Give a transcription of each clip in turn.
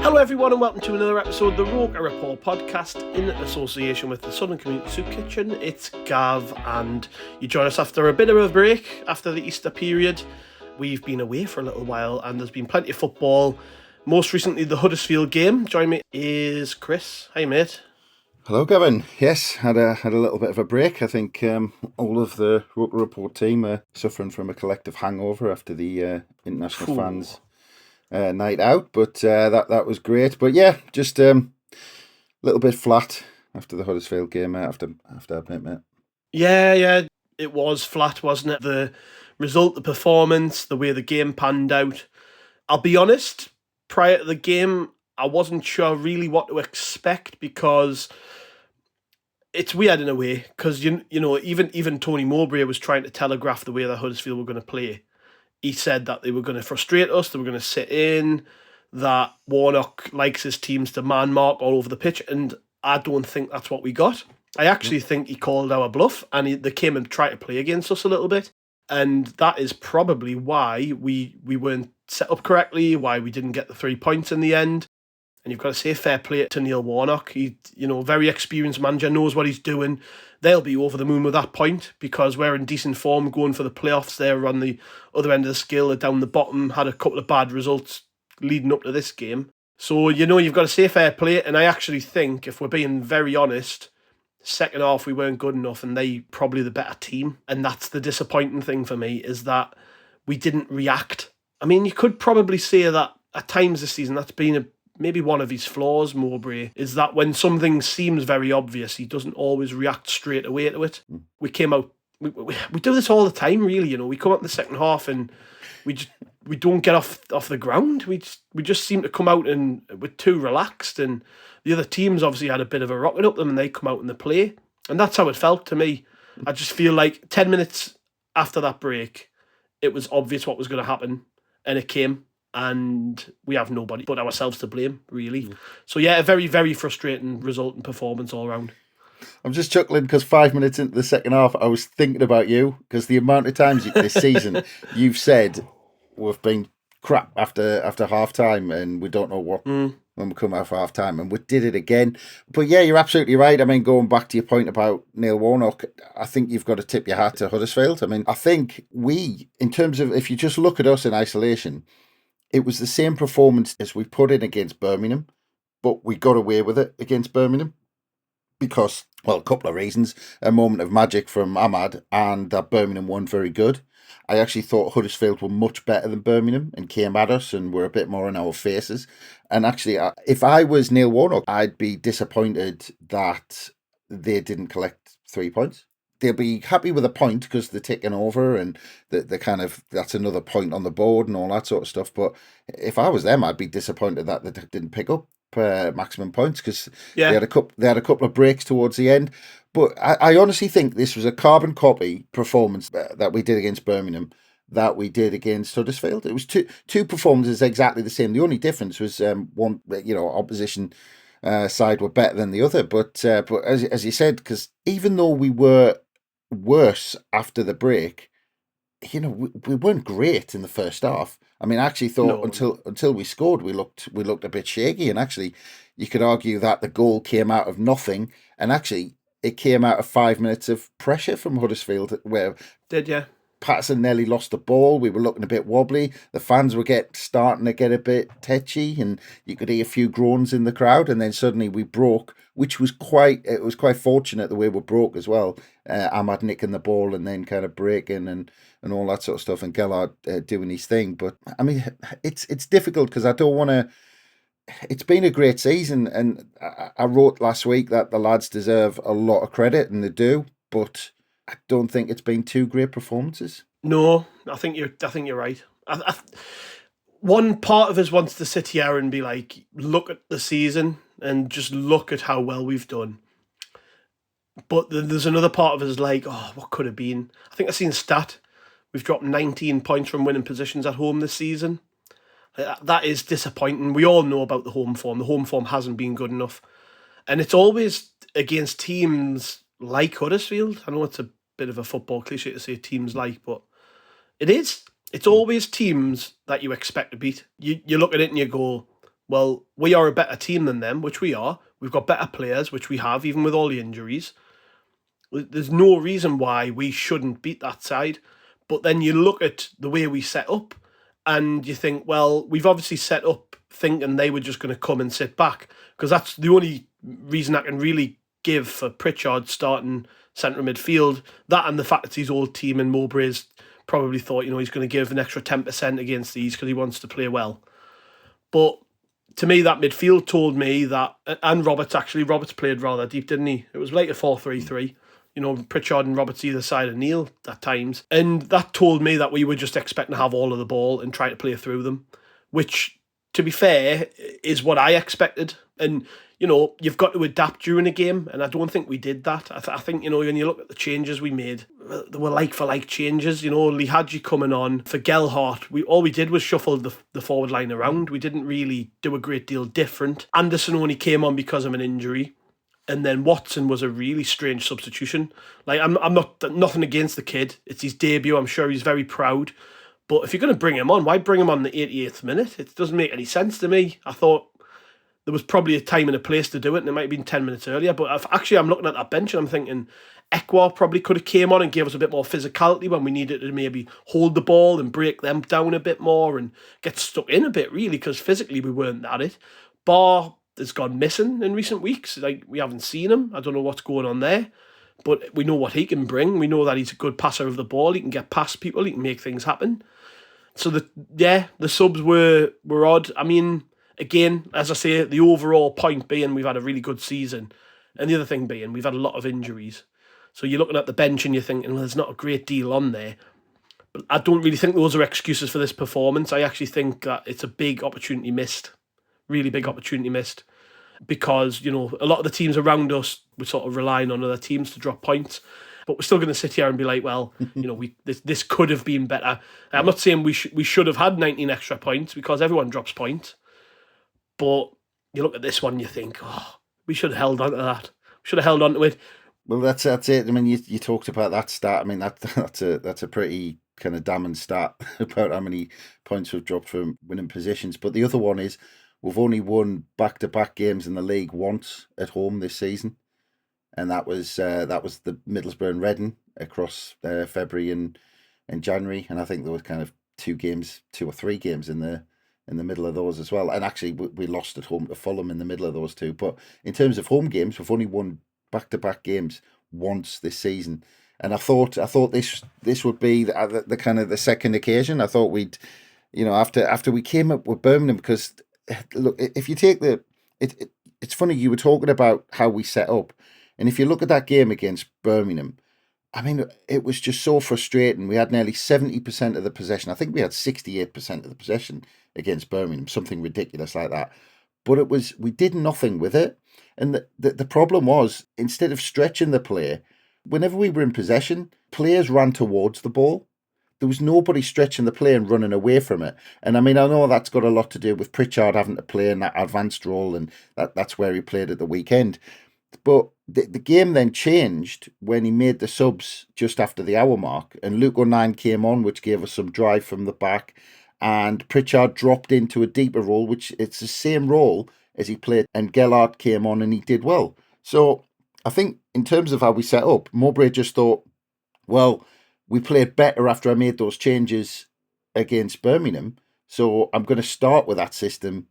Hello everyone and welcome to another episode of the Roker Report podcast in association with the Sunderland Community Soup Kitchen. It's Gav and you join us after a bit of a break after the Easter period. We've been away for a little while and there's been plenty of football. Most recently the Huddersfield game. Joining me is Chris. Hey mate. Hello Gavin. Yes, had a little bit of a break. I think all of the Roker Report team are suffering from a collective hangover after the international fans night out, but that was great. But yeah, just a little bit flat after the Huddersfield game. I have to admit, mate. Yeah, it was flat, wasn't it? The result, the performance, the way the game panned out. I'll be honest, prior to the game, I wasn't sure really what to expect because it's weird in a way. Because you know, even Tony Mowbray was trying to telegraph the way that Huddersfield were going to play. He said that they were going to frustrate us, they were going to sit in, that Warnock likes his teams to man mark all over the pitch, and I don't think that's what we got. I actually think he called our bluff, and they came and tried to play against us a little bit, and that is probably why we weren't set up correctly, why we didn't get the 3 points in the end. And you've got to say fair play to Neil Warnock. He, very experienced manager, knows what he's doing. They'll be over the moon with that point because we're in decent form going for the playoffs. They're on the other end of the scale, they're down the bottom, had a couple of bad results leading up to this game. So, you've got to say fair play. And I actually think, if we're being very honest, second half we weren't good enough and they probably the better team. And that's the disappointing thing for me, is that we didn't react. I mean, you could probably say that at times this season that's been maybe one of his flaws, Mowbray, is that when something seems very obvious, he doesn't always react straight away to it. We came out, we do this all the time, really. We come out in the second half and we don't get off the ground. We just seem to come out and we're too relaxed, and the other teams obviously had a bit of a rocket up them and they come out and they play. And that's how it felt to me. I just feel like 10 minutes after that break, it was obvious what was going to happen, and it came. And we have nobody but ourselves to blame, really. So yeah, a very, very frustrating result and performance all round. I'm just chuckling because 5 minutes into the second half, I was thinking about you, because the amount of times this season you've said we've been crap after half time and we don't know what when we come out for half time, and we did it again. But yeah, you're absolutely right. I mean, going back to your point about Neil Warnock, I think you've got to tip your hat to Huddersfield. I mean, I think we, in terms of, if you just look at us in isolation, it was the same performance as we put in against Birmingham, but we got away with it against Birmingham because, well, a couple of reasons. A moment of magic from Ahmad, and that Birmingham weren't very good. I actually thought Huddersfield were much better than Birmingham and came at us and were a bit more in our faces. And actually, if I was Neil Warnock, I'd be disappointed that they didn't collect 3 points. They'll be happy with a point because they're taking over and the kind of, that's another point on the board and all that sort of stuff. But if I was them, I'd be disappointed that they didn't pick up maximum points, because they had a couple of breaks towards the end. But I honestly think this was a carbon copy performance that we did against Birmingham that we did against Huddersfield. It was two performances exactly the same. The only difference was one, opposition side were better than the other. But as you said, because even though we were worse after the break, we weren't great in the first half. I mean, I actually thought until we scored, we looked a bit shaky, and actually you could argue that the goal came out of nothing, and actually it came out of 5 minutes of pressure from Huddersfield, where Patterson nearly lost the ball. We were looking a bit wobbly. The fans were starting to get a bit tetchy, and you could hear a few groans in the crowd. And then suddenly we broke, which was quite fortunate the way we broke as well. Ahmad nicking the ball and then kind of breaking and all that sort of stuff, and Ballard doing his thing. But I mean, it's difficult because I don't want to. It's been a great season, and I wrote last week that the lads deserve a lot of credit, and they do, but I don't think it's been two great performances. No, I think you're right. One part of us wants to sit here and be like, look at the season and just look at how well we've done. But there's another part of us like, oh, what could have been? I think I've seen a stat. We've dropped 19 points from winning positions at home this season. That is disappointing. We all know about the home form. The home form hasn't been good enough. And it's always against teams like Huddersfield. I know it's a bit of a football cliche to say teams like, but it is. It's always teams that you expect to beat. You look at it and you go, well, we are a better team than them, which we are. We've got better players, which we have, even with all the injuries. There's no reason why we shouldn't beat that side. But then you look at the way we set up and you think, well, we've obviously set up thinking they were just going to come and sit back, because that's the only reason I can really give for Pritchard starting centre midfield. That and the fact that his old team in Mowbray's probably thought, he's going to give an extra 10% against these because he wants to play well. But to me, that midfield told me that, and Roberts played rather deep, didn't he? It was like a 4-3-3. Pritchard and Roberts either side of Neil at times. And that told me that we were just expecting to have all of the ball and try to play through them, which, to be fair, is what I expected. And, you've got to adapt during a game, and I don't think we did that. I think, when you look at the changes we made, they were like-for-like changes. Lee Hadji coming on for Gelhardt. All we did was shuffle the forward line around. We didn't really do a great deal different. Anderson only came on because of an injury. And then Watson was a really strange substitution. Like, I'm not nothing against the kid. It's his debut. I'm sure he's very proud. But if you're going to bring him on, why bring him on the 88th minute? It doesn't make any sense to me. I thought there was probably a time and a place to do it, and it might have been 10 minutes earlier. But I'm looking at that bench and I'm thinking Ekwah probably could have came on and gave us a bit more physicality when we needed to maybe hold the ball and break them down a bit more and get stuck in a bit, really, because physically we weren't at it. Barr has gone missing in recent weeks. Like, we haven't seen him. I don't know what's going on there, but we know what he can bring. We know that he's a good passer of the ball. He can get past people. He can make things happen. So the subs were odd. I mean, again, as I say, the overall point being we've had a really good season, and the other thing being we've had a lot of injuries. So you're looking at the bench and you're thinking, well, there's not a great deal on there. But I don't really think those are excuses for this performance. I actually think that it's a big opportunity missed. Really big opportunity missed, because a lot of the teams around us were sort of relying on other teams to drop points, but we're still going to sit here and be like, well, this could have been better. I'm not saying we should have had 19 extra points, because everyone drops points, but you look at this one and you think, we should have held on to that. We should have held on to it. Well, that's it. I mean, you talked about that stat. I mean, that's a pretty kind of damning stat about how many points we've dropped from winning positions. But the other one is, we've only won back-to-back games in the league once at home this season, and that was the Middlesbrough and Reading across February and January, and I think there was kind of 2 or 3 games in the middle of those as well. And actually, we lost at home to Fulham in the middle of those 2. But in terms of home games, we've only won back-to-back games once this season, and I thought this would be the kind of the second occasion. I thought we'd, after we came up with Birmingham, because. Look, if you take it's funny, you were talking about how we set up, and if you look at that game against Birmingham, I mean, it was just so frustrating. We had nearly 70% of the possession. I think we had 68% of the possession against Birmingham, something ridiculous like that. But we did nothing with it, and the problem was, instead of stretching the play, whenever we were in possession, players ran towards the ball. There was nobody stretching the play and running away from it. And I mean, I know that's got a lot to do with Pritchard having to play in that advanced role, and that's where he played at the weekend. But the game then changed when he made the subs just after the hour mark, and Luke O'Nien came on, which gave us some drive from the back, and Pritchard dropped into a deeper role, which it's the same role as he played, and Gelhardt came on and he did well. So I think in terms of how we set up, Mowbray just thought, well, we played better after I made those changes against Birmingham, so I'm going to start with that system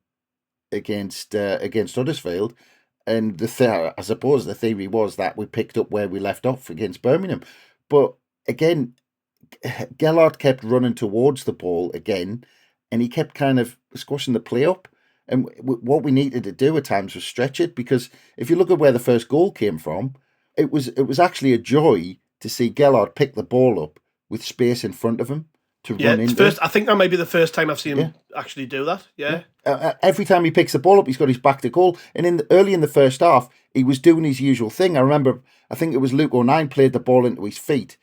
against Huddersfield. And I suppose the theory was that we picked up where we left off against Birmingham. But again, Gelhardt kept running towards the ball again, and he kept kind of squashing the play up. And what we needed to do at times was stretch it, because if you look at where the first goal came from, it was actually a joy to see Gelhardt pick the ball up with space in front of him to run into. I think that might be the first time I've seen him actually do that. Yeah. Every time he picks the ball up, he's got his back to goal. And early in the first half, he was doing his usual thing. I remember, I think it was Luke O'Nien played the ball into his feet,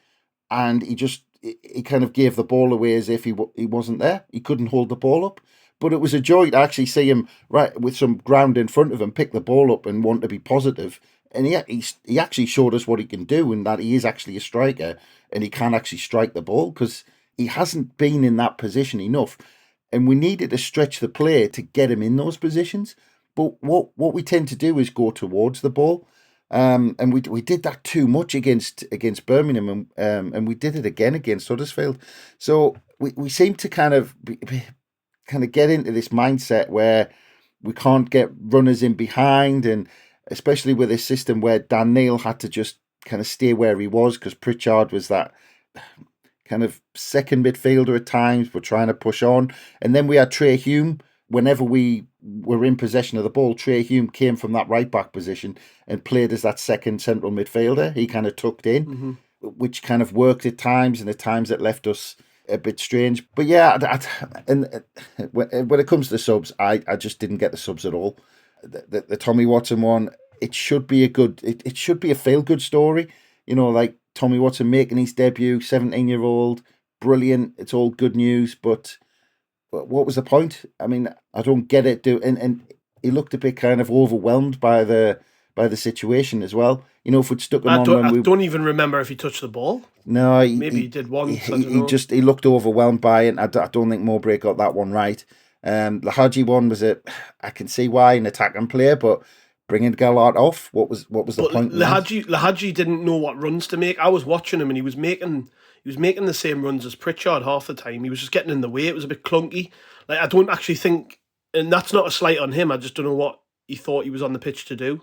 and he kind of gave the ball away as if he wasn't there. He couldn't hold the ball up. But it was a joy to actually see him, right, with some ground in front of him, pick the ball up and want to be positive. And he actually showed us what he can do, and that he is actually a striker, and he can actually strike the ball, because he hasn't been in that position enough. and we needed to stretch the play to get him in those positions. But what we tend to do is go towards the ball. And we did that too much against Birmingham, and we did it again against Huddersfield. So we seem to kind of get into this mindset where we can't get runners in behind, and especially with this system where Dan Neil had to just kind of stay where he was because Pritchard was that kind of second midfielder at times. We're trying to push on, and then we had Trai Hume. Whenever we were in possession of the ball, Trai Hume came from that right back position and played as that second central midfielder. He kind of tucked in, which kind of worked at times, and at times it left us a bit strange. But yeah, and when it comes to the subs, I just didn't get the subs at all. The Tommy Watson one, it should be it should be a feel good story, like Tommy Watson making his debut, 17-year-old, brilliant. It's all good news, but what was the point? I mean, I don't get it. And he looked a bit kind of overwhelmed by the situation as well. If we'd stuck him I don't even remember if he touched the ball. No, maybe he did once. He looked overwhelmed by it. I don't think Mowbray got that one right. The Hadji one was I can see why an attacking player, but bringing Ballard off, what was the point? Hadji didn't know what runs to make. I was watching him, and he was making the same runs as Pritchard half the time. He was just getting in the way. It was a bit clunky. Like, I don't actually think, and that's not a slight on him, I just don't know what he thought he was on the pitch to do.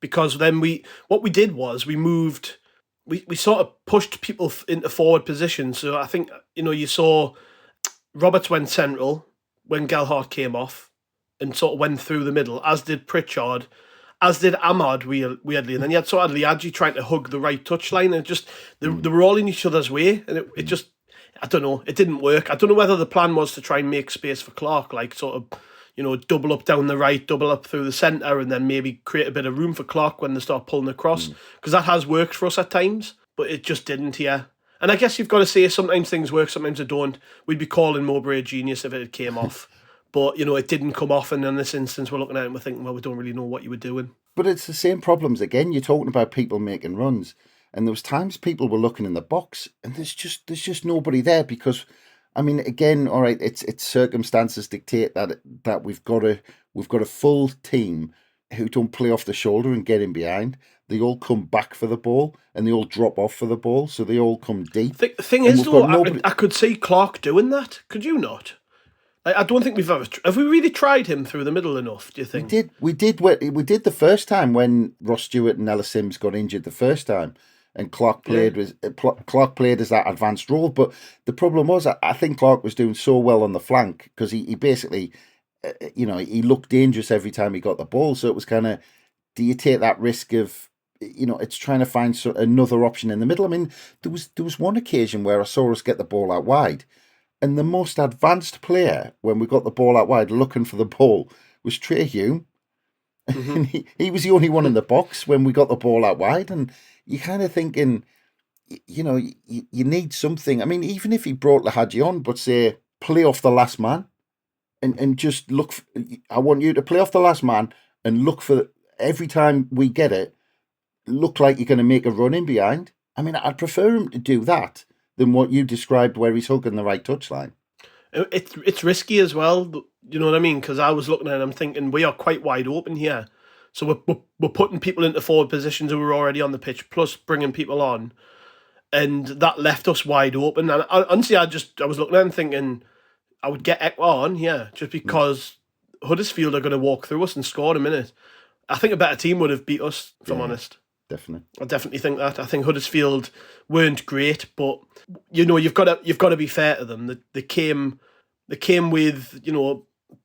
Because then what we did was we moved, we sort of pushed people into forward positions. So I think, you saw Roberts went central when Gelhardt came off and sort of went through the middle, as did Pritchard, as did Ahmad, weirdly. And then you had sort of Liadji trying to hug the right touchline, and they were all in each other's way, and it just, I don't know, it didn't work. I don't know whether the plan was to try and make space for Clark, like sort of, double up down the right, double up through the centre, and then maybe create a bit of room for Clark when they start pulling across, because that has worked for us at times, but it just didn't here. And I guess you've got to say sometimes things work, sometimes they don't. We'd be calling Mowbray a genius if it came off. But, it didn't come off, and in this instance, we're looking at it and we're thinking, well, we don't really know what you were doing. But it's the same problems again. You're talking about people making runs, and there was times people were looking in the box, and there's just nobody there because, I mean, again, all right, it's circumstances dictate that we've got a full team who don't play off the shoulder and get in behind. They all come back for the ball, and they all drop off for the ball, so they all come deep. The thing is, though, I could see Clark doing that. Could you not? I don't think we've ever. Have we really tried him through the middle enough? Do you think we did the first time when Ross Stewart and Ella Sims got injured the first time, and Clark played as that advanced role. But the problem was, I think Clark was doing so well on the flank because he basically, he looked dangerous every time he got the ball. So it was kind of, do you take that risk of, it's trying to find another option in the middle? I mean, there was one occasion where I saw us get the ball out wide. And the most advanced player, when we got the ball out wide looking for the ball, was Trai Hume. And he was the only one in the box when we got the ball out wide. And you're kind of thinking, you need something. I mean, even if he brought Lahadji on, but say, play off the last man and just look. I want you to play off the last man and look for, every time we get it, look like you're going to make a run in behind. I mean, I'd prefer him to do that than what you described where he's hugging the right touchline. It's risky as well, you know what I mean? Because I was looking at it and I'm thinking, we are quite wide open here. So we're putting people into forward positions who were already on the pitch, plus bringing people on. And that left us wide open. And honestly, I was looking at it and thinking, I would get Ekwah on, just because Huddersfield are going to walk through us and score in a minute. I think a better team would have beat us, if I'm honest. Definitely. I definitely think that. I think Huddersfield weren't great, but you've got to be fair to them. They came with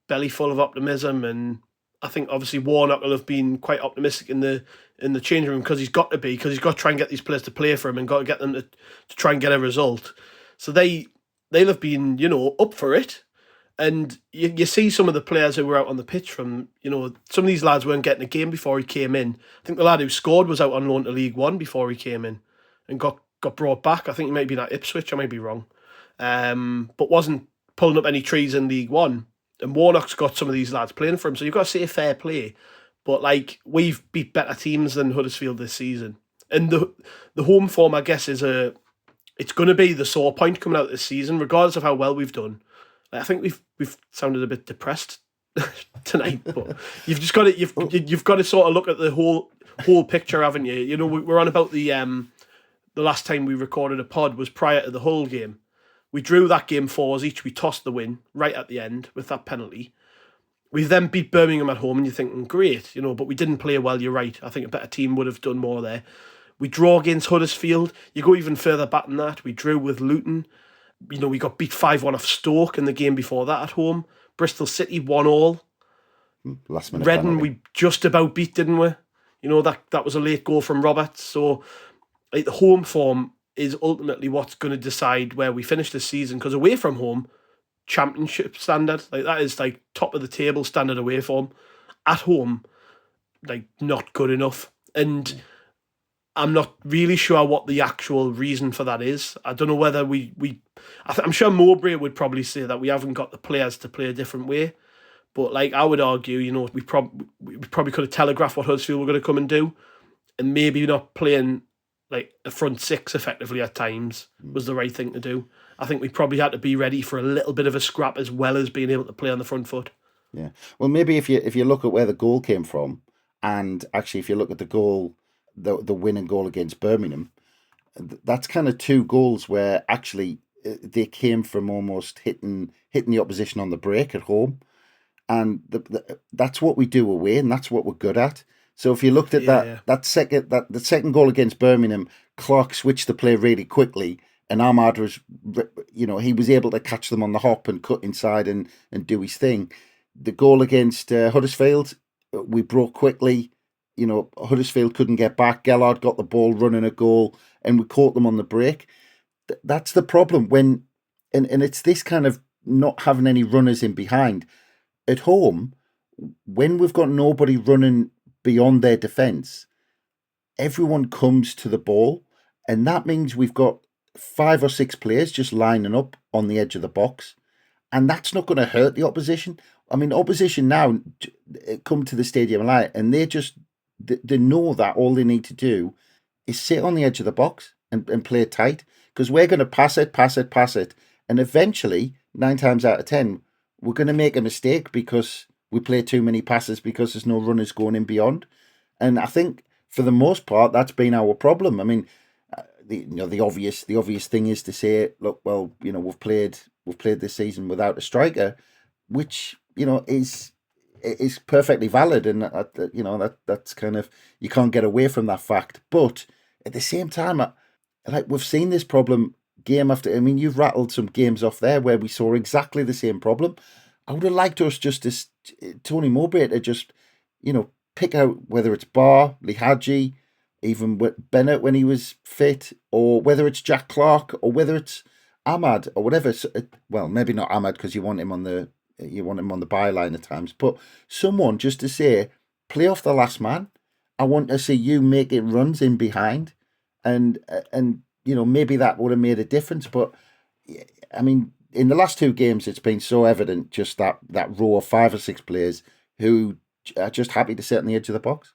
belly full of optimism, and I think obviously Warnock will have been quite optimistic in the changing room because he's got to try and get these players to play for him and got to get them to try and get a result. So they'll have been up for it. And you see some of the players who were out on the pitch from, some of these lads weren't getting a game before he came in. I think the lad who scored was out on loan to League One before he came in and got brought back. I think he might be at Ipswich, I might be wrong. But wasn't pulling up any trees in League One. And Warnock's got some of these lads playing for him. So you've got to say fair play. But we've beat better teams than Huddersfield this season. And the home form, I guess, it's going to be the sore point coming out this season, regardless of how well we've done. Like, I think we've sounded a bit depressed tonight, but you've just got to you've got to sort of look at the whole picture, haven't you? You know, we're on about the last time we recorded a pod was prior to the Hull game. We drew that game 4-4 each. We tossed the win right at the end with that penalty. We then beat Birmingham at home, and you're thinking, great, you know, but we didn't play well. You're right. I think a better team would have done more there. We draw against Huddersfield. You go even further back than that. We drew with Luton. You know, we got beat 5-1 off Stoke in the game before that at home. Bristol City 1-1. Last minute Reading penalty. we just about beat, didn't we? You know, that was a late goal from Roberts. So like, the home form is ultimately what's going to decide where we finish this season, because away from home, championship standard, like that is like top of the table standard away form. At home, like not good enough. And I'm not really sure what the actual reason for that is. I don't know whether I'm sure Mowbray would probably say that we haven't got the players to play a different way. But like I would argue, you know, we probably could have telegraphed what Huddersfield were going to come and do, and maybe not playing like a front six effectively at times was the right thing to do. I think we probably had to be ready for a little bit of a scrap as well as being able to play on the front foot. Yeah. Well, maybe if you look at where the goal came from, and actually if you look at the goal, the winning goal against Birmingham, that's kind of two goals where actually they came from almost hitting the opposition on the break at home, and that's what we do away, and that's what we're good at. So if you looked at the second goal against Birmingham, Clark switched the play really quickly, and Ahmad was, you know, he was able to catch them on the hop and cut inside and do his thing. The goal against Huddersfield, we broke quickly. You know, Huddersfield couldn't get back. Ballard got the ball running a goal, and we caught them on the break. That's the problem and it's this kind of not having any runners in behind. At home, when we've got nobody running beyond their defence, everyone comes to the ball, and that means we've got 5 or 6 players just lining up on the edge of the box, and that's not going to hurt the opposition. I mean, opposition now come to the Stadium Light, and they know that all they need to do is sit on the edge of the box and play it tight, because we're going to pass it, and eventually, 9 times out of 10, we're going to make a mistake because we play too many passes because there's no runners going in beyond. And I think for the most part, that's been our problem. I mean, the obvious thing is to say, look, well, you know, we've played this season without a striker, which, you know, is perfectly valid, and you know, that's kind of, you can't get away from that fact. But at the same time, like, we've seen this problem game after. I mean, you've rattled some games off there where we saw exactly the same problem. I would have liked us Tony Mowbray to just, you know, pick out whether it's Barr, Lee Hadji, even with Bennett when he was fit, or whether it's Jack Clark, or whether it's Ahmad or whatever. Well, maybe not Ahmad, because you want him on the byline at times, but someone just to say, play off the last man. I want to see you making runs in behind, and you know, maybe that would have made a difference. But I mean, in the last 2 games, it's been so evident, just that row of 5 or 6 players who are just happy to sit on the edge of the box.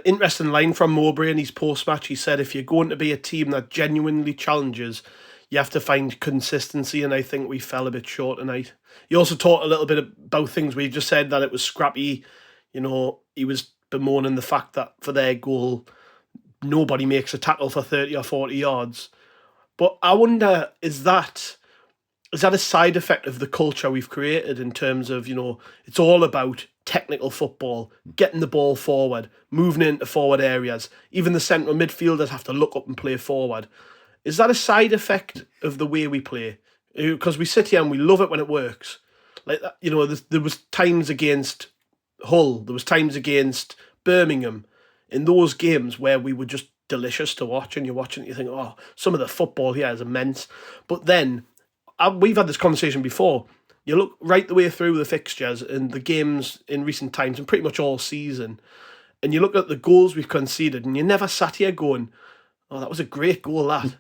Interesting line from Mowbray in his post-match. He said, if you're going to be a team that genuinely challenges, you have to find consistency, and I think we fell a bit short tonight. He also talked a little bit about things. We just said that it was scrappy. You know, he was bemoaning the fact that for their goal, nobody makes a tackle for 30 or 40 yards. But I wonder, is that a side effect of the culture we've created in terms of, you know, it's all about technical football, getting the ball forward, moving into forward areas. Even the central midfielders have to look up and play forward. Is that a side effect of the way we play? Because we sit here and we love it when it works. Like, you know, there was times against Hull, there was times against Birmingham, in those games where we were just delicious to watch, and you're watching it, you think, oh, some of the football here is immense. But then, we've had this conversation before, you look right the way through the fixtures and the games in recent times, and pretty much all season, and you look at the goals we've conceded, and you never sat here going, oh, that was a great goal, that.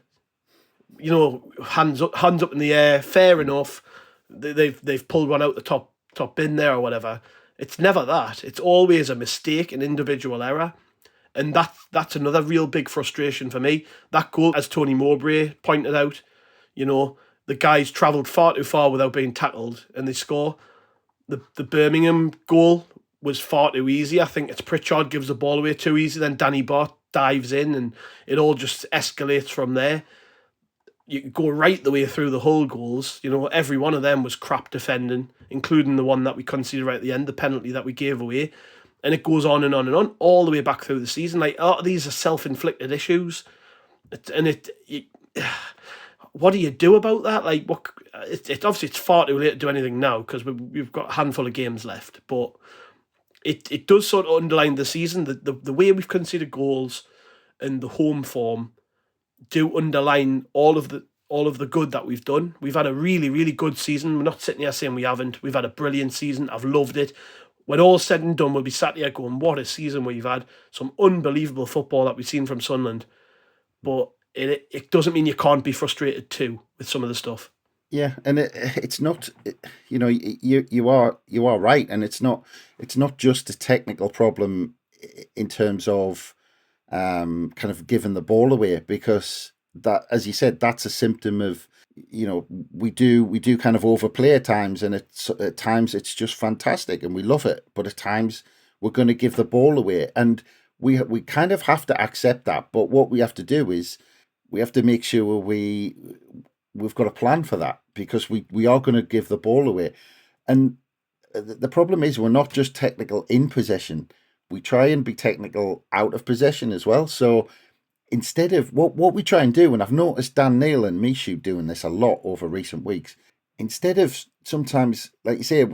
You know, hands up in the air, fair enough. They've pulled one out the top bin there or whatever. It's never that. It's always a mistake, an individual error. And that's another real big frustration for me. That goal, as Tony Mowbray pointed out, you know, the guys travelled far too far without being tackled and they score. The Birmingham goal was far too easy. I think it's Pritchard gives the ball away too easy, then Danny Bart dives in and it all just escalates from there. You can go right the way through the whole goals. You know, every one of them was crap defending, including the one that we conceded right at the end, the penalty that we gave away. And it goes on and on and on, all the way back through the season. Like, these are self-inflicted issues. What do you do about that? Like, it's obviously it's far too late to do anything now because we've got a handful of games left. But it does sort of underline the season. The way we've conceded goals and the home form do underline all of the good that we've done. We've had a really, really good season. We're not sitting here saying we haven't. We've had a brilliant season. I've loved it. When all's said and done, we'll be sat here going, what a season we've had. Some unbelievable football that we've seen from Sunderland. But it doesn't mean you can't be frustrated too with some of the stuff. Yeah, and it's not, you know, you are right, and it's not just a technical problem in terms of kind of giving the ball away, because that, as you said, that's a symptom of, you know, we do kind of overplay at times, and at times it's just fantastic and we love it, but at times we're going to give the ball away, and we kind of have to accept that. But what we have to do is we have to make sure we've got a plan for that, because we are going to give the ball away. And the problem is we're not just technical in possession. We try and be technical out of possession as well. So instead of what we try and do, and I've noticed Dan Neil and Mishu doing this a lot over recent weeks, instead of sometimes, like you say,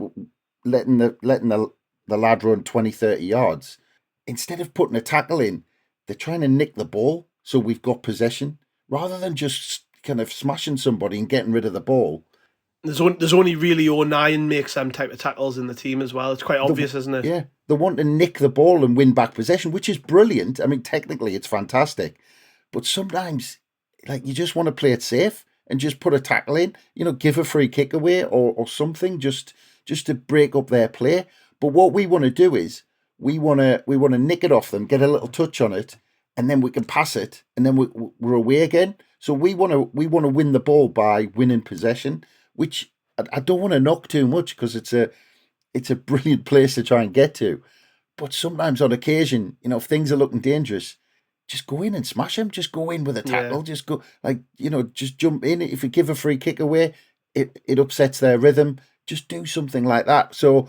letting the lad run 20, 30 yards, instead of putting a tackle in, they're trying to nick the ball so we've got possession, rather than just kind of smashing somebody and getting rid of the ball. There's only really O'Nien makes them type of tackles in the team as well. It's quite obvious, isn't it? Yeah, they want to nick the ball and win back possession, which is brilliant. I mean, technically it's fantastic. But sometimes, like, you just want to play it safe and just put a tackle in, you know, give a free kick away or something, just to break up their play. But what we want to do is we want to nick it off them, get a little touch on it, and then we can pass it, and then we're away again. So we want to win the ball by winning possession, which I don't want to knock too much, because it's a brilliant place to try and get to. But sometimes on occasion, you know, if things are looking dangerous, just go in and smash them. Just go in with a tackle. Yeah. Just go, like, you know, just jump in. If you give a free kick away, it upsets their rhythm. Just do something like that. So,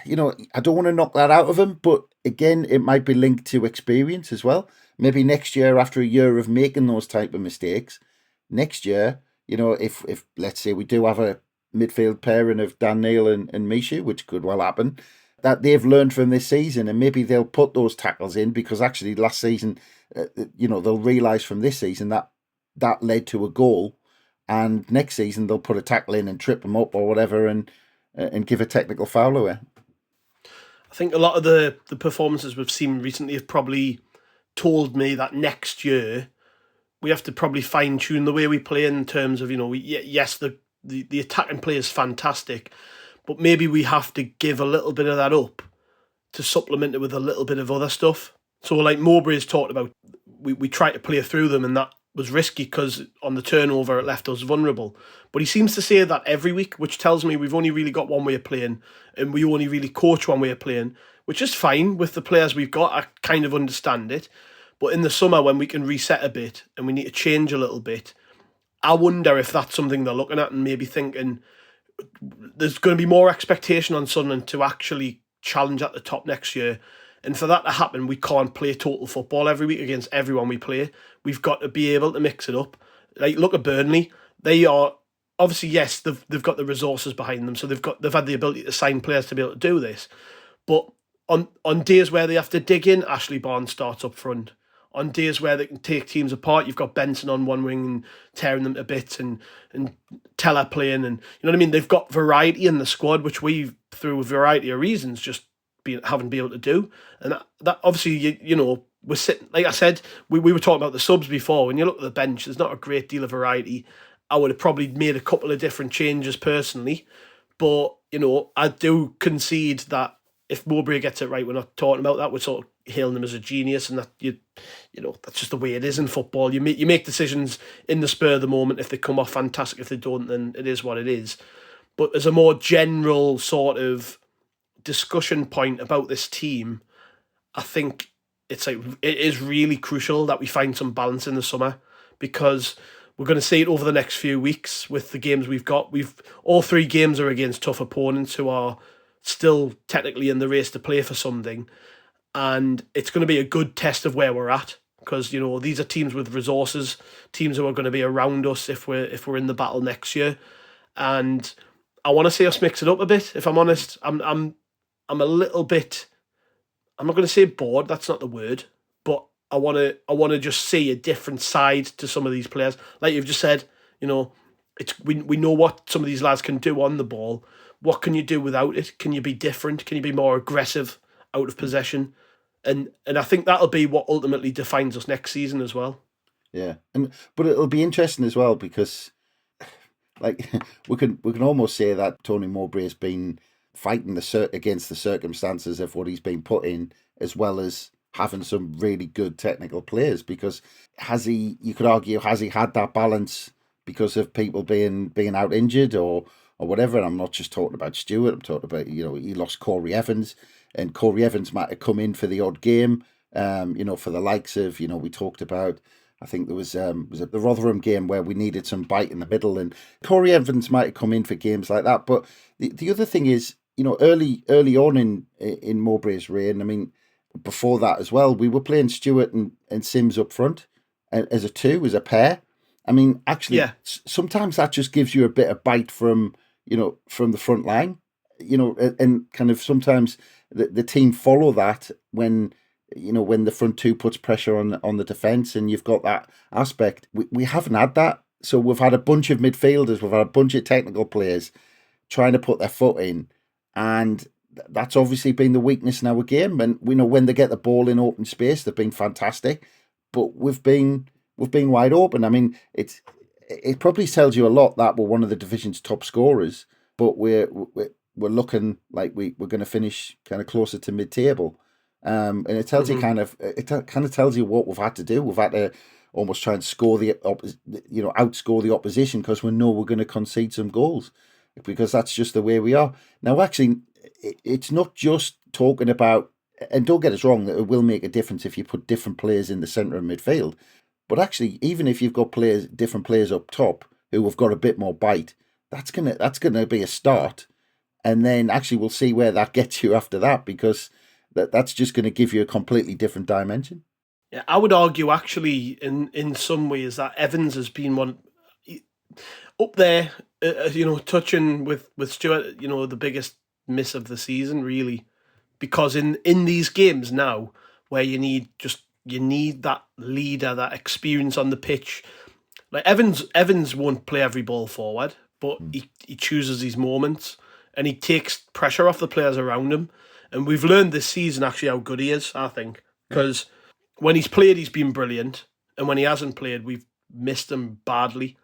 you know, I don't want to knock that out of them, but again, it might be linked to experience as well. Maybe next year, after a year of making those type of mistakes, next year, you know, if let's say we do have a midfield pairing of Dan Neil and Mishu, which could well happen, that they've learned from this season, and maybe they'll put those tackles in, because actually last season, you know, they'll realise from this season that led to a goal, and next season they'll put a tackle in and trip them up or whatever, and give a technical foul away. I think a lot of the performances we've seen recently have probably told me that next year we have to probably fine tune the way we play, in terms of, you know, yes, the attacking play is fantastic, but maybe we have to give a little bit of that up to supplement it with a little bit of other stuff. So like Mowbray has talked about, we tried to play through them, and that was risky because on the turnover it left us vulnerable. But he seems to say that every week, which tells me we've only really got one way of playing, and we only really coach one way of playing, which is fine with the players we've got. I kind of understand it. But in the summer, when we can reset a bit and we need to change a little bit, I wonder if that's something they're looking at and maybe thinking there's going to be more expectation on Sunderland to actually challenge at the top next year. And for that to happen, we can't play total football every week against everyone we play. We've got to be able to mix it up. Like, look at Burnley. They are, obviously, yes, they've got the resources behind them, so they've had the ability to sign players to be able to do this. But on days where they have to dig in, Ashley Barnes starts up front. On days where they can take teams apart, you've got Benson on one wing and tearing them to bits, and Teller playing, and you know what I mean? They've got variety in the squad, which we've, through a variety of reasons, just haven't been able to do. And that obviously, you know, we're sitting, like I said, we were talking about the subs before. When you look at the bench, there's not a great deal of variety. I would have probably made a couple of different changes personally, but, you know, I do concede that if Mowbray gets it right, we're not talking about that. We're sort of hailing him as a genius, and that that's just the way it is in football. You make decisions in the spur of the moment. If they come off, fantastic. If they don't, then it is what it is. But as a more general sort of discussion point about this team, I think it is really crucial that we find some balance in the summer, because we're going to see it over the next few weeks with the games we've got. All 3 games are against tough opponents who are still technically in the race to play for something, and it's going to be a good test of where we're at, because these are teams with resources, teams who are going to be around us if we're in the battle next year, and I want to see us mix it up a bit. If I'm honest, I'm a little bit. I'm not going to say bored. That's not the word, but I want to just see a different side to some of these players. Like you've just said, we know what some of these lads can do on the ball. What can you do without it? Can you be different? Can you be more aggressive out of possession? And I think that'll be what ultimately defines us next season as well. Yeah, but it'll be interesting as well, because like we can almost say that Tony Mowbray has been fighting against the circumstances of what he's been put in, as well as having some really good technical players. Because you could argue, has he had that balance because of people being out injured or whatever? And I'm not just talking about Stewart. I'm talking about, he lost Corey Evans, and Corey Evans might have come in for the odd game, for the likes of, we talked about, I think there was it the Rotherham game where we needed some bite in the middle, and Corey Evans might have come in for games like that. But the other thing is, early on in Mowbray's reign, I mean, before that as well, we were playing Stewart and Sims up front as a pair. I mean, actually, sometimes that just gives you a bit of bite from the front line, and kind of sometimes the team follow that when the front 2 puts pressure on the defence, and you've got that aspect. We haven't had that. So we've had a bunch of midfielders, we've had a bunch of technical players trying to put their foot in, and that's obviously been the weakness in our game. And we know when they get the ball in open space, they've been fantastic, but we've been wide open. I mean, it probably tells you a lot that we're one of the division's top scorers, but we're looking like we're going to finish kind of closer to mid-table. And it tells you tells you what we've had to do. We've had to almost try and score outscore the opposition, because we know we're going to concede some goals, because that's just the way we are. Now, actually, it's not just talking about, and don't get us wrong, that it will make a difference if you put different players in the centre of midfield. But actually, even if you've got different players up top who have got a bit more bite, that's gonna be a start. And then actually we'll see where that gets you after that, because that's just going to give you a completely different dimension. Yeah, I would argue actually in some ways that Evans has been one up there, touching with Stewart, the biggest miss of the season, really, because in these games now where you need that leader, that experience on the pitch. Like Evans won't play every ball forward, but he chooses these moments, and he takes pressure off the players around him. And we've learned this season actually how good he is, I think, because when he's played, he's been brilliant, and when he hasn't played, we've missed him badly.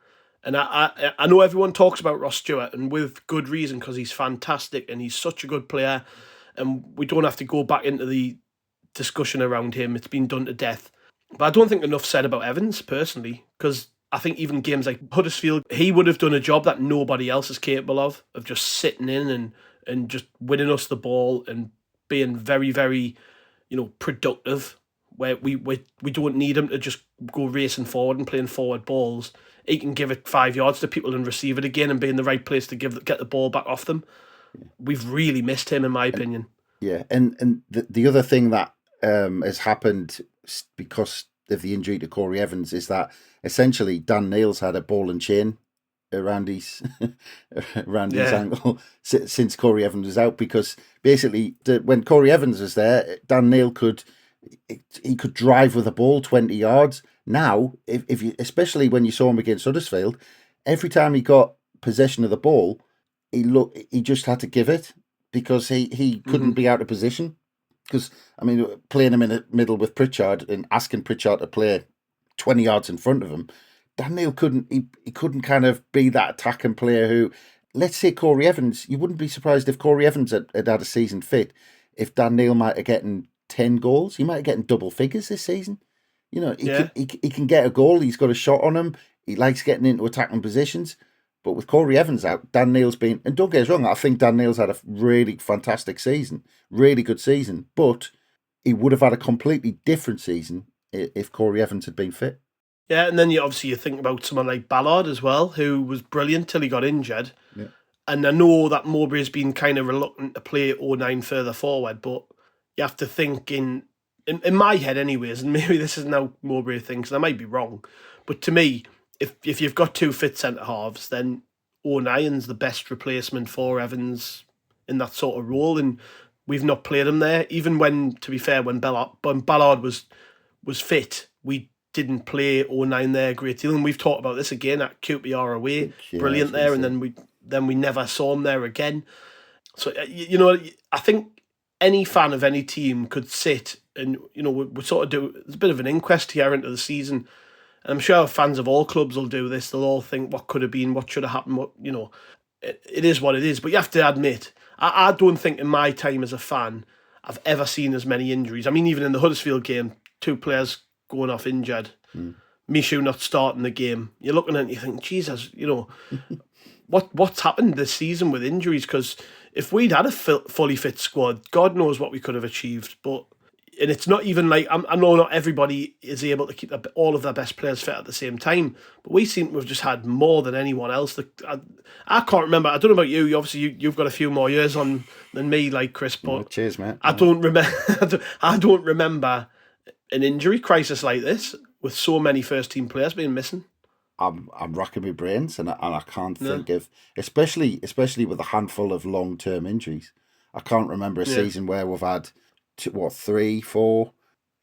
And I know everyone talks about Ross Stewart, and with good reason, because he's fantastic and he's such a good player, and we don't have to go back into the discussion around him. It's been done to death. But I don't think enough said about Evans, personally, because I think even games like Huddersfield, he would have done a job that nobody else is capable of just sitting in and just winning us the ball and being very, very, productive, where we don't need him to just go racing forward and playing forward balls. He can give it 5 yards to people and receive it again and be in the right place to get the ball back off them. We've really missed him, in my opinion. Yeah, and the other thing that has happened because of the injury to Corey Evans is that essentially Dan Neil's had a ball and chain around his ankle since Corey Evans was out, because basically when Corey Evans was there, Dan Neil could drive with the ball 20 yards. Now, if you, especially when you saw him against Huddersfield, every time he got possession of the ball, he just had to give it, because he couldn't be out of position. Because, I mean, playing him in the middle with Pritchard and asking Pritchard to play 20 yards in front of him, Dan Neil couldn't kind of be that attacking player who, let's say Corey Evans, you wouldn't be surprised if Corey Evans had a season fit, if Dan Neil might have gotten 10 goals. He might be getting double figures this season. You know, Yeah. he can get a goal. He's got a shot on him. He likes getting into attacking positions. But with Corey Evans out, Dan Neil's been... And don't get us wrong, I think Dan Neil's had a really fantastic season. Really good season. But he would have had a completely different season if Corey Evans had been fit. Yeah, and then you think about someone like Ballard as well, who was brilliant till he got injured. Yeah. And I know that Mowbray's been kind of reluctant to play 09 further forward, but you have to think in my head anyways, and maybe this isn't how Mowbray thinks, and I might be wrong, but to me, if you've got two fit centre-halves, then 09's the best replacement for Evans in that sort of role, and we've not played him there. Even when, to be fair, when Ballard was fit, we didn't play 09 there a great deal, and we've talked about this again at QPR away, brilliant there, and then we never saw him there again. So, you know, I think any fan of any team could sit and, you know, we sort of do, there's a bit of an inquest here into the season. And I'm sure fans of all clubs will do this. They'll all think what could have been, what should have happened, what, you know, it is what it is. But you have to admit, I don't think in my time as a fan, I've ever seen as many injuries. I mean, even in the Huddersfield game, 2 players going off injured. Mishu not starting the game. You're looking at it and you think, Jesus, you know, what's happened this season with injuries? Because if we'd had a fully fit squad, God knows what we could have achieved. And it's not even like, I know not everybody is able to keep all of their best players fit at the same time, but we seem to have just had more than anyone else. I can't remember. I don't know about you. Obviously, you've got a few more years on than me, like Chris. But cheers, mate. I don't remember. I don't remember an injury crisis like this with so many first team players being missing. I'm racking my brains, and I can't think of, especially with a handful of long term injuries. I can't remember a season where we've had 3, 4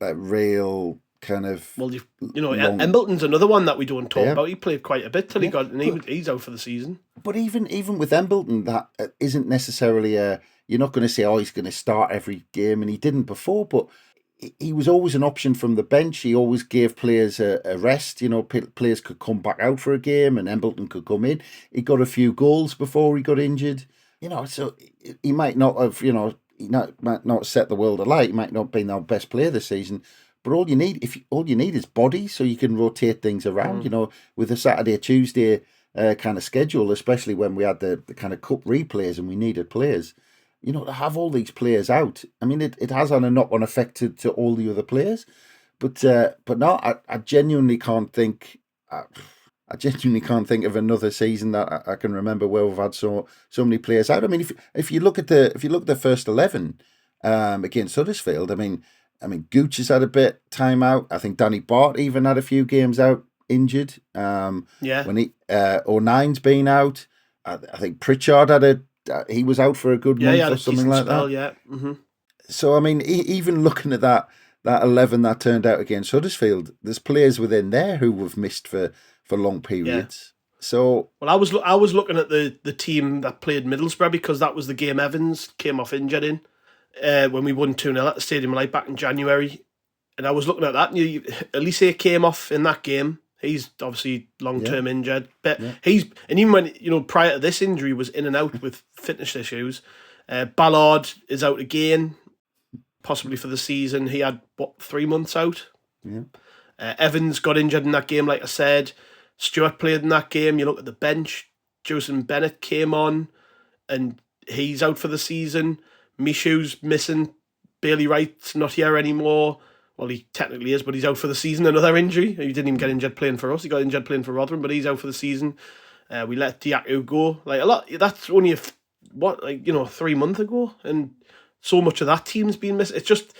real kind of. Well, you know, Embleton's another one that we don't talk about. He played quite a bit till he got, and he's out for the season. But even with Embleton, that isn't necessarily you're not going to say, oh, he's going to start every game, and he didn't before, but he was always an option from the bench. He always gave players a rest. You know, players could come back out for a game, and Embleton could come in. He got a few goals before he got injured. You know, so he might not have, you know, might not set the world alight. He might not be our best player this season. But all you need is body, so you can rotate things around. You know, with a Saturday, Tuesday kind of schedule, especially when we had the kind of cup replays and we needed players. You know, to have all these players out, I mean, it has had a knock-on effect to all the other players. But no, I genuinely can't think. I genuinely can't think of another season that I can remember where we've had so many players out. I mean, if you look at the first 11 against Huddersfield, I mean, Gooch has had a bit time out. I think Danny Bart even had a few games out injured. When O'Nine's been out, I think Pritchard he was out for a good month or something like that. Yeah. Mm-hmm. So I mean, even looking at that 11 that turned out against Huddersfield, there's players within there who have missed for long periods. Yeah. So I was looking at the team that played Middlesbrough, because that was the game Evans came off injured in when we won 2-0 at the Stadium Light back in January, and I was looking at that. And Elise came off in that game. He's obviously long-term injured, but even when, you know, prior to this injury was in and out with fitness issues. Ballard is out again, possibly for the season. He had 3 months out. Yeah. Evans got injured in that game, like I said. Stewart played in that game. You look at the bench. Joseph Bennett came on, and he's out for the season. Mishu's missing. Bailey Wright's not here anymore. Well, he technically is, but he's out for the season. Another injury. He didn't even get injured playing for us. He got injured playing for Rotherham, but he's out for the season. We let Diaku go. Like, a lot. That's only 3 months ago, and so much of that team's been missing. It's just,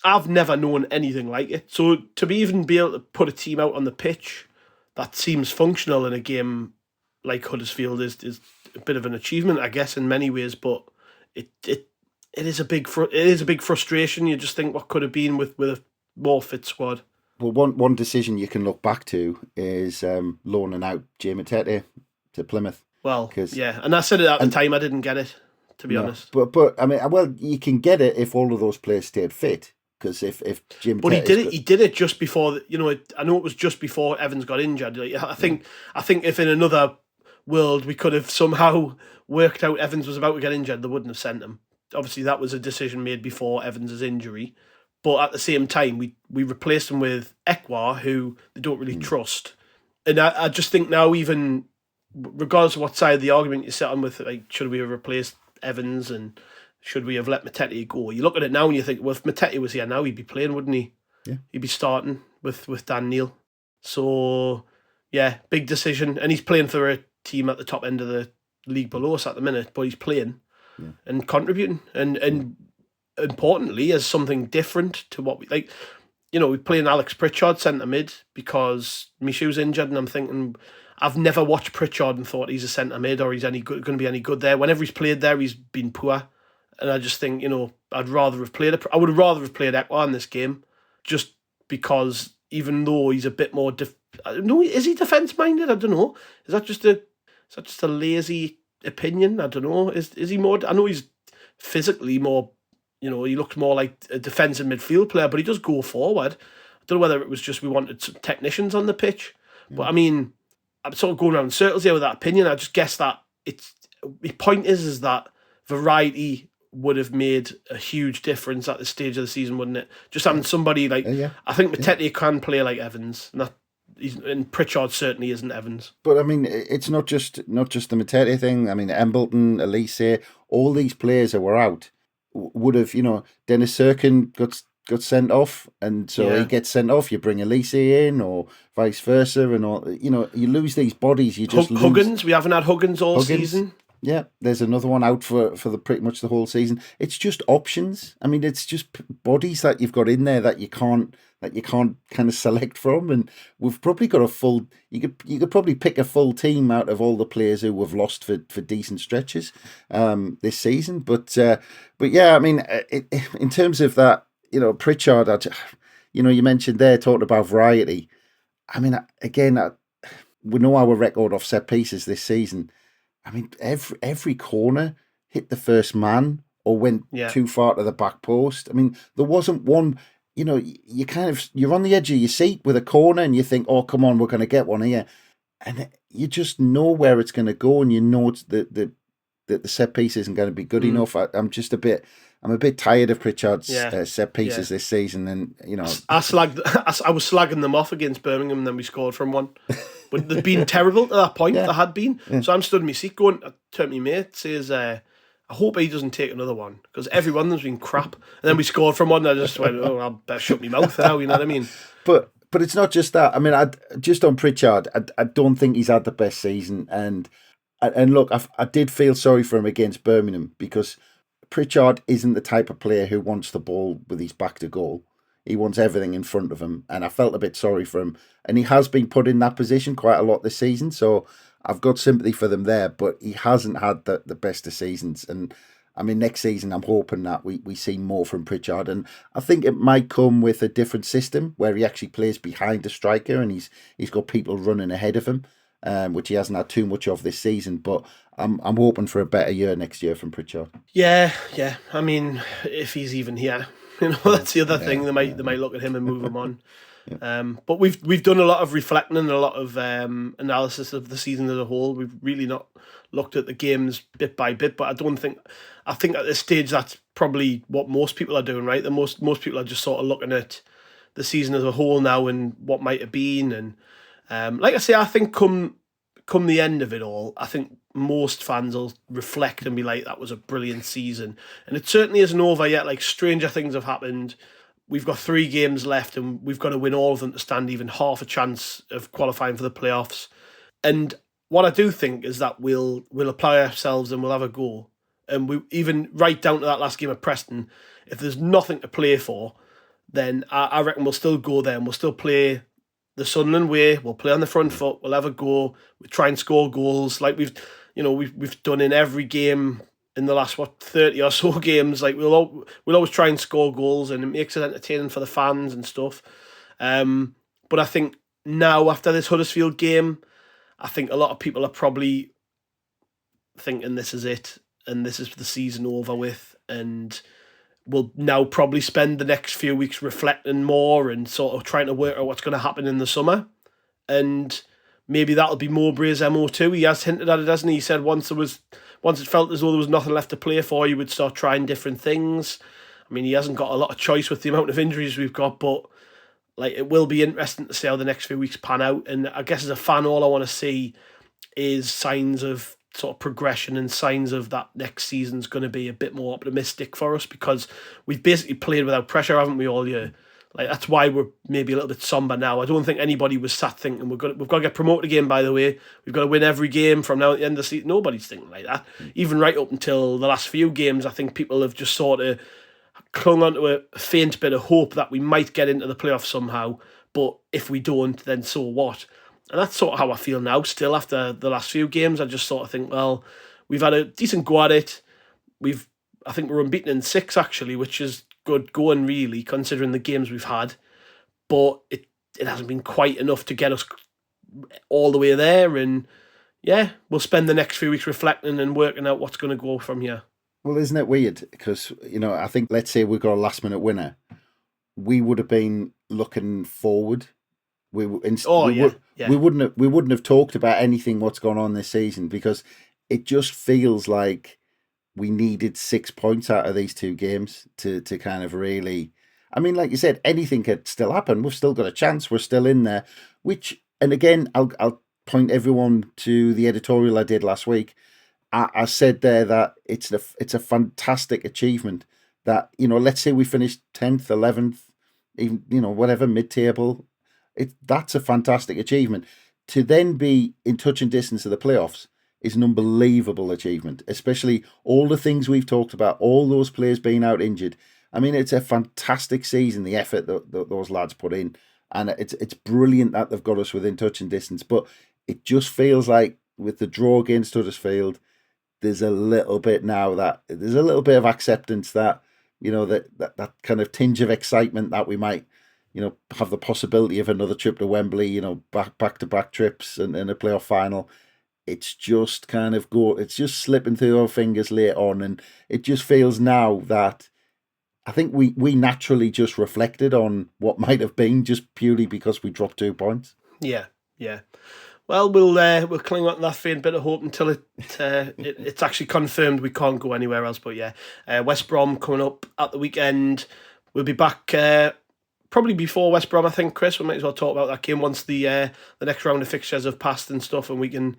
I've never known anything like it. So to be able to put a team out on the pitch that seems functional in a game like Huddersfield is a bit of an achievement, I guess, in many ways. But it is a big frustration. You just think what could have been with a more fit squad. Well, one decision you can look back to is loaning out Jay Matete to Plymouth. Well, yeah, and I said it at the time. I didn't get it, to be honest. But I mean, well, you can get it if all of those players stayed fit. Because if Jim, but he did it just before. You know, I know it was just before Evans got injured. I think if in another world we could have somehow worked out Evans was about to get injured, they wouldn't have sent him. Obviously, that was a decision made before Evans's injury. But at the same time, we replaced him with Ekwah, who they don't really trust. And I just think now, even regardless of what side of the argument you sit on with, like, should we have replaced Evans and should we have let Matete go? You look at it now and you think, well, if Matete was here now, he'd be playing, wouldn't he? Yeah. He'd be starting with Dan Neil. So, yeah, big decision. And he's playing for a team at the top end of the league below us at the minute, but he's playing and contributing. And importantly, as something different to what we like. You know, we're playing Alex Pritchard centre mid because Mishu's injured, and I'm thinking, I've never watched Pritchard and thought he's a centre mid or he's going to be any good there. Whenever he's played there, he's been poor, and I just think, you know, I would rather have played Ekwah in this game, just because even though he's a bit more, is he defence minded? I don't know. Is that just a lazy opinion? I don't know. Is he more? I know he's physically more. You know, he looks more like a defensive midfield player, but he does go forward. I don't know whether it was just we wanted some technicians on the pitch. But I mean, I'm sort of going around in circles here with that opinion. I just guess that the point is that variety would have made a huge difference at this stage of the season, wouldn't it? Just having somebody like, I think Matete can play like Evans, and Pritchard certainly isn't Evans. But I mean, it's not just the Matete thing. I mean, Embleton, Elise, all these players that were out would have, you know, Dennis Serkin got sent off, and so he gets sent off. You bring Elise in, or vice versa, and all. You know, you lose these bodies. You just lose. Huggins. We haven't had Huggins all season. Yeah, there's another one out for pretty much the whole season. It's just options. I mean, it's just bodies that you've got in there that you can't kind of select from. And we've probably got a full. You could probably pick a full team out of all the players who we've lost for decent stretches this season. But yeah, I mean, in terms of that, you know, Pritchard, you know, you mentioned there talking about variety. I mean, again, we know our record off set pieces this season. I mean, every corner hit the first man or went too far to the back post. I mean, there wasn't one. You know, you're on the edge of your seat with a corner, and you think, "Oh, come on, we're going to get one here," and you just know where it's going to go, and you know it's the set piece isn't going to be good enough. I'm a bit tired of Pritchard's set pieces this season, and you know, I was slagging them off against Birmingham, and then we scored from one. But they've been terrible to that point. They had been. So I'm stood in my seat going, I turned to my mate, says, I hope he doesn't take another one, because every one of them's been crap. And then we scored from one, and I just went, oh, I better shut my mouth now, you know what I mean? But it's not just that. I mean, just on Pritchard, I don't think he's had the best season. And look, I did feel sorry for him against Birmingham, because Pritchard isn't the type of player who wants the ball with his back to goal. He wants everything in front of him, and I felt a bit sorry for him. And he has been put in that position quite a lot this season, so I've got sympathy for them there, but he hasn't had the best of seasons. And I mean, next season, I'm hoping that we see more from Pritchard, and I think it might come with a different system where he actually plays behind a striker, and he's got people running ahead of him, which he hasn't had too much of this season. But I'm hoping for a better year next year from Pritchard. Yeah. I mean, if he's even here, you know, that's the other thing. They might look at him and move him on. But we've done a lot of reflecting and a lot of analysis of the season as a whole. We've really not looked at the games bit by bit, but I think at this stage that's probably what most people are doing, right? Most people are just sort of looking at the season as a whole now and what might have been. And like I say, I think come the end of it all, I think most fans will reflect and be like, that was a brilliant season. And it certainly isn't over yet. Like, stranger things have happened. We've got 3 games left, and we've got to win all of them to stand even half a chance of qualifying for the playoffs. And what I do think is that we'll apply ourselves and we'll have a go. And we even right down to that last game at Preston, if there's nothing to play for, then I reckon we'll still go there and we'll still play the Sunderland way. We'll play on the front foot. We'll have a go. We'll try and score goals like we've done in every game in the last 30 or so games. Like we'll always try and score goals, and it makes it entertaining for the fans and stuff. But I think now, after this Huddersfield game, I think a lot of people are probably thinking this is it and this is the season over with, and we'll now probably spend the next few weeks reflecting more and sort of trying to work out what's going to happen in the summer. And maybe that'll be Mowbray's MO too. He has hinted at it, hasn't he? He said once it felt as though there was nothing left to play for, he would start trying different things. I mean, he hasn't got a lot of choice with the amount of injuries we've got, but like it will be interesting to see how the next few weeks pan out. And I guess as a fan, all I want to see is signs of sort of progression and signs of that next season's going to be a bit more optimistic for us, because we've basically played without pressure, haven't we, all year? Like that's why we're maybe a little bit somber now. I don't think anybody was sat thinking we've got to get promoted again. By the way, we've got to win every game from now at the end of the season. Nobody's thinking like that. Even right up until the last few games, I think people have just sort of clung onto a faint bit of hope that we might get into the playoffs somehow. But if we don't, then so what? And that's sort of how I feel now. Still, after the last few games, I just sort of think, well, we've had a decent go at it. I think we're unbeaten in 6 actually, which is good going really, considering the games we've had. But it hasn't been quite enough to get us all the way there. And yeah, we'll spend the next few weeks reflecting and working out what's going to go from here. Well, isn't it weird? Because, I think, let's say we got a last minute winner, we would have been looking forward. We wouldn't have talked about anything what's gone on this season, because it just feels like we needed 6 points out of these 2 games to kind of really. I mean, like you said, anything could still happen. We've still got a chance. We're still in there. And again, I'll point everyone to the editorial I did last week. I said there that it's a fantastic achievement that, let's say we finished 10th, 11th, even, whatever, mid-table. That's a fantastic achievement. To then be in touch and distance of the playoffs is an unbelievable achievement, especially all the things we've talked about, all those players being out injured. I mean, it's a fantastic season, the effort that those lads put in, and it's brilliant that they've got us within touch and distance. But it just feels like with the draw against Huddersfield, there's a little bit of acceptance that, that kind of tinge of excitement that we might, have the possibility of another trip to Wembley, back-to-back trips and a playoff final. It's just it's just slipping through our fingers late on. And it just feels now that I think we naturally just reflected on what might have been just purely because we dropped 2 points. Yeah. Well, we'll cling on to that faint bit of hope until it's actually confirmed we can't go anywhere else. But yeah, West Brom coming up at the weekend. We'll be back probably before West Brom, I think, Chris. We might as well talk about that game once the next round of fixtures have passed and stuff, and we can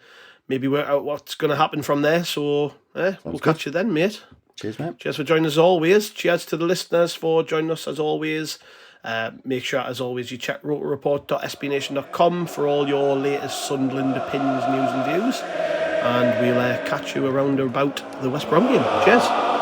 maybe work out what's going to happen from there. So we'll catch you then, mate. Cheers, mate. Cheers for joining us as always. Cheers to the listeners for joining us as always. Make sure, as always, you check rokerreport.sbnation.com for all your latest Sunderland opinions, news and views. And we'll catch you around about the West Brom game. Cheers.